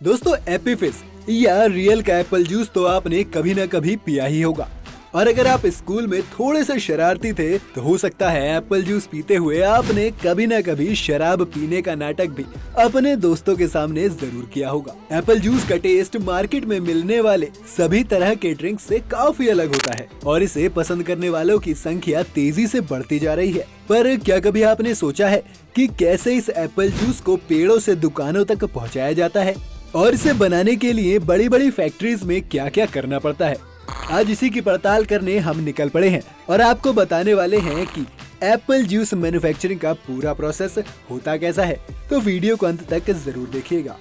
दोस्तों एप्पी फिज या रियल का एप्पल जूस तो आपने कभी ना कभी पिया ही होगा। और अगर आप स्कूल में थोड़े से शरारती थे तो हो सकता है एप्पल जूस पीते हुए आपने कभी ना कभी शराब पीने का नाटक भी अपने दोस्तों के सामने जरूर किया होगा। एप्पल जूस का टेस्ट मार्केट में मिलने वाले सभी तरह के ड्रिंक से काफी अलग होता है और इसे पसंद करने वालों की संख्या तेजी से बढ़ती जा रही है। पर क्या कभी आपने सोचा है कि कैसे इस एप्पल जूस को पेड़ों से दुकानों तक पहुँचाया जाता है और इसे बनाने के लिए बड़ी बड़ी फैक्ट्रीज में क्या क्या करना पड़ता है? आज इसी की पड़ताल करने हम निकल पड़े हैं और आपको बताने वाले हैं कि एप्पल जूस मैन्युफैक्चरिंग का पूरा प्रोसेस होता कैसा है। तो वीडियो को अंत तक जरूर देखिएगा।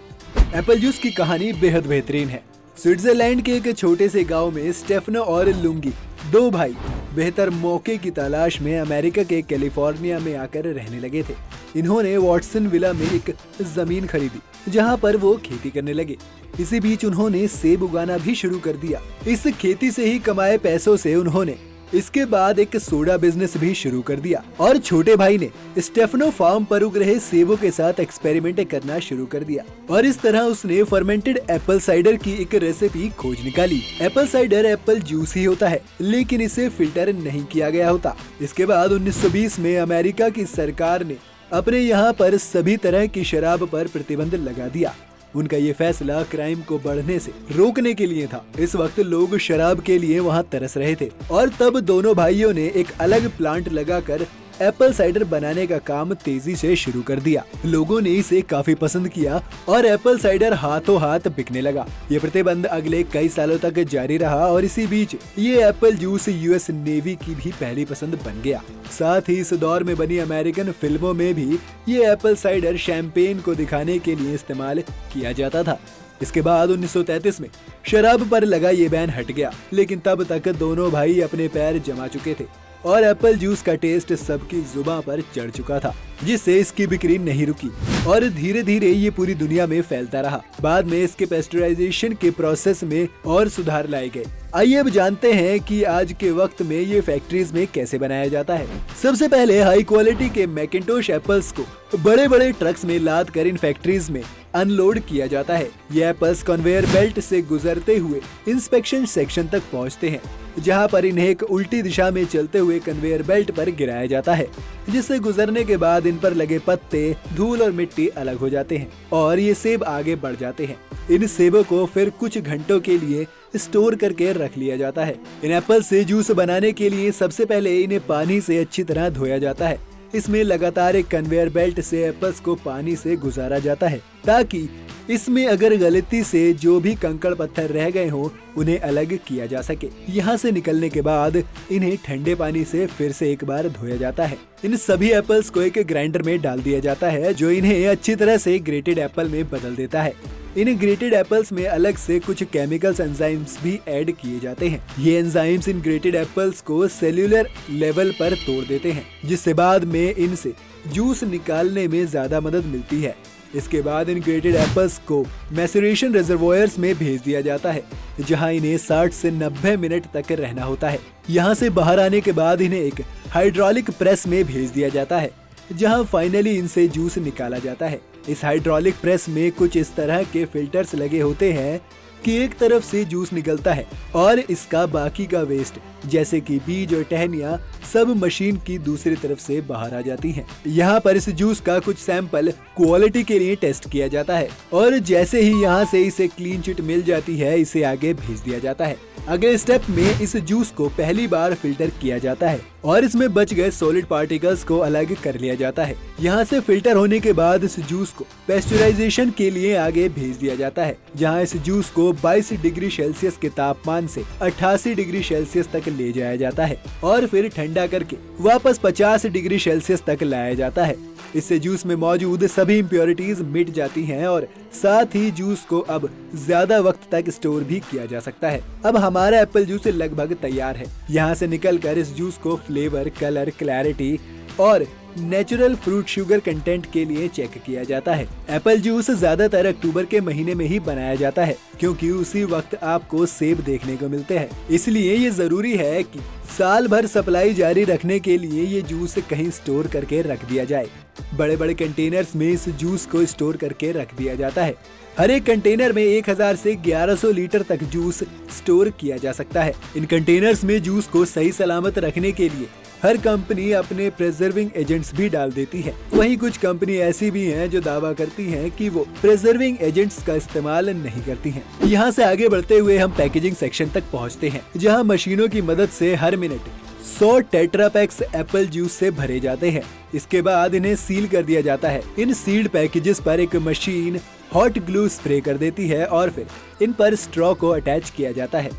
एप्पल जूस की कहानी बेहद बेहतरीन है। स्विट्जरलैंड के एक छोटे से गांव में स्टेफनो और लुंगी दो भाई बेहतर मौके की तलाश में अमेरिका के कैलिफोर्निया में आकर रहने लगे थे। इन्होंने वॉटसन विला में एक जमीन खरीदी जहां पर वो खेती करने लगे। इसी बीच उन्होंने सेब उगाना भी शुरू कर दिया। इस खेती से ही कमाए पैसों से उन्होंने इसके बाद एक सोडा बिजनेस भी शुरू कर दिया और छोटे भाई ने स्टेफनो फार्म पर उग रहे सेबों के साथ एक्सपेरिमेंट करना शुरू कर दिया और इस तरह उसने फर्मेंटेड एप्पल साइडर की एक रेसिपी खोज निकाली। एप्पल साइडर एप्पल जूस ही होता है लेकिन इसे फिल्टर नहीं किया गया होता। इसके बाद 1920 में अमेरिका की सरकार ने अपने यहाँ पर सभी तरह की शराब पर प्रतिबंध लगा दिया। उनका ये फैसला क्राइम को बढ़ने से रोकने के लिए था। इस वक्त लोग शराब के लिए वहाँ तरस रहे थे और तब दोनों भाइयों ने एक अलग प्लांट लगाकर एप्पल साइडर बनाने का काम तेजी से शुरू कर दिया। लोगों ने इसे काफी पसंद किया और एप्पल साइडर हाथों हाथ बिकने लगा। ये प्रतिबंध अगले कई सालों तक जारी रहा और इसी बीच ये एप्पल जूस यूएस नेवी की भी पहली पसंद बन गया। साथ ही इस दौर में बनी अमेरिकन फिल्मों में भी ये एप्पल साइडर शैंपेन को दिखाने के लिए इस्तेमाल किया जाता था। इसके बाद 1933 में शराब पर लगा ये बैन हट गया, लेकिन तब तक दोनों भाई अपने पैर जमा चुके थे और एप्पल जूस का टेस्ट सबकी जुबान पर चढ़ चुका था, जिससे इसकी बिक्री नहीं रुकी और धीरे धीरे ये पूरी दुनिया में फैलता रहा। बाद में इसके पेस्चराइजेशन के प्रोसेस में और सुधार लाए गए। आइए अब जानते हैं कि आज के वक्त में ये फैक्ट्रीज में कैसे बनाया जाता है। सबसे पहले हाई क्वालिटी के मैकिंटोश एप्पल्स को बड़े बड़े ट्रक्स में लाद कर इन फैक्ट्रीज में अनलोड किया जाता है। ये एप्पल्स कन्वेयर बेल्ट से गुजरते हुए इंस्पेक्शन सेक्शन तक पहुंचते हैं, जहां पर इन्हें एक उल्टी दिशा में चलते हुए कन्वेयर बेल्ट पर गिराया जाता है, जिससे गुजरने के बाद इन पर लगे पत्ते, धूल और मिट्टी अलग हो जाते हैं और ये सेब आगे बढ़ जाते हैं। इन सेबों को फिर कुछ घंटों के लिए स्टोर करके रख लिया जाता है। इन एप्पल से जूस बनाने के लिए सबसे पहले इन्हें पानी से अच्छी तरह धोया जाता है। इसमें लगातार एक कन्वेयर बेल्ट से एप्पल्स को पानी से गुजारा जाता है ताकि इसमें अगर गलती से जो भी कंकड़ पत्थर रह गए हों उन्हें अलग किया जा सके। यहाँ से निकलने के बाद इन्हें ठंडे पानी से फिर से एक बार धोया जाता है। इन सभी एप्पल्स को एक ग्राइंडर में डाल दिया जाता है, जो इन्हें अच्छी तरह से ग्रेटेड एप्पल में बदल देता है। इन ग्रेटेड एप्पल्स में अलग से कुछ केमिकल्स एंजाइम्स भी ऐड किए जाते हैं। ये एंजाइम्स इन ग्रेटेड एप्पल्स को सेल्यूलर लेवल पर तोड़ देते हैं, जिससे बाद में इनसे जूस निकालने में ज्यादा मदद मिलती है। इसके बाद इन ग्रेटेड एप्पल्स को मैसरेशन रिजर्वोयर्स में भेज दिया जाता है, जहां इन्हें 60 से 90 मिनट तक रहना होता है। यहां से बाहर आने के बाद इन्हें एक हाइड्रोलिक प्रेस में भेज दिया जाता है, जहां फाइनली इनसे जूस निकाला जाता है। इस हाइड्रोलिक प्रेस में कुछ इस तरह के फिल्टर्स लगे होते हैं कि एक तरफ से जूस निकलता है और इसका बाकी का वेस्ट जैसे कि बीज और टहनियाँ सब मशीन की दूसरी तरफ से बाहर आ जाती हैं। यहाँ पर इस जूस का कुछ सैंपल क्वालिटी के लिए टेस्ट किया जाता है और जैसे ही यहाँ से इसे क्लीन चिट मिल जाती है, इसे आगे भेज दिया जाता है। अगले स्टेप में इस जूस को पहली बार फिल्टर किया जाता है और इसमें बच गए सॉलिड पार्टिकल्स को अलग कर लिया जाता है। यहाँ से फिल्टर होने के बाद इस जूस को पेस्चराइजेशन के लिए आगे भेज दिया जाता है, जहाँ इस जूस को 22 डिग्री सेल्सियस के तापमान से 88 डिग्री सेल्सियस तक ले जाया जाता है और फिर ठंडा करके वापस 50 डिग्री सेल्सियस तक लाया जाता है। इससे जूस में मौजूद सभी इम्प्योरिटीज मिट जाती हैं और साथ ही जूस को अब ज्यादा वक्त तक स्टोर भी किया जा सकता है। अब हमारा एप्पल जूस लगभग तैयार है। यहाँ से निकलकर इस जूस को फ्लेवर, कलर, क्लैरिटी और नेचुरल फ्रूट शुगर कंटेंट के लिए चेक किया जाता है। एप्पल जूस ज्यादातर अक्टूबर के महीने में ही बनाया जाता है, क्योंकि उसी वक्त आपको सेब देखने को मिलते हैं। इसलिए ये जरूरी है कि साल भर सप्लाई जारी रखने के लिए ये जूस कहीं स्टोर करके रख दिया जाए। बड़े बड़े कंटेनर्स में इस जूस को स्टोर करके रख दिया जाता है हर एक कंटेनर में 1000 से 1100 लीटर तक जूस स्टोर किया जा सकता है। इन कंटेनर्स में जूस को सही सलामत रखने के लिए हर कंपनी अपने प्रिजर्विंग एजेंट्स भी डाल देती है। वहीं कुछ कंपनी ऐसी भी हैं जो दावा करती हैं कि वो प्रिजर्विंग एजेंट्स का इस्तेमाल नहीं करती हैं। यहाँ से आगे बढ़ते हुए हम पैकेजिंग सेक्शन तक पहुँचते हैं, जहाँ मशीनों की मदद से हर minute 100 tetra packs apple juice से भरे जाते हैं। इसके बाद इन्हें सील कर दिया जाता है। इन सील्ड पैकेजेस पर एक मशीन हॉट ग्लू स्प्रे कर देती है और फिर इन पर स्ट्रॉ को अटैच किया जाता है।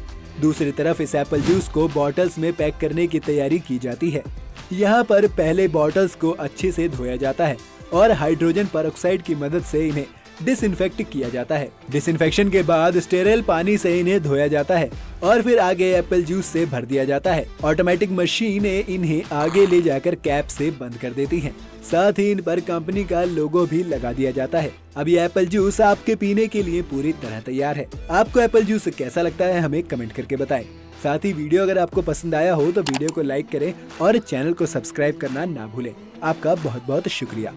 दूसरी तरफ इस एप्पल जूस को बॉटल्स में पैक करने की तैयारी की जाती है। यहाँ पर पहले बॉटल्स को अच्छे से धोया जाता है और हाइड्रोजन पेरोक्साइड की मदद से इन्हें डिसइंफेक्ट किया जाता है। डिसइंफेक्शन के बाद स्टेराइल पानी से इन्हें धोया जाता है और फिर आगे एप्पल जूस से भर दिया जाता है। ऑटोमेटिक मशीन इन्हें आगे ले जाकर कैप से बंद कर देती है। साथ ही इन पर कंपनी का लोगो भी लगा दिया जाता है। अब ये एप्पल जूस आपके पीने के लिए पूरी तरह तैयार है। आपको एप्पल जूस कैसा लगता है हमें कमेंट करके बताएं। साथ ही वीडियो अगर आपको पसंद आया हो तो वीडियो को लाइक करें और चैनल को सब्सक्राइब करना ना भूलें। आपका बहुत बहुत शुक्रिया।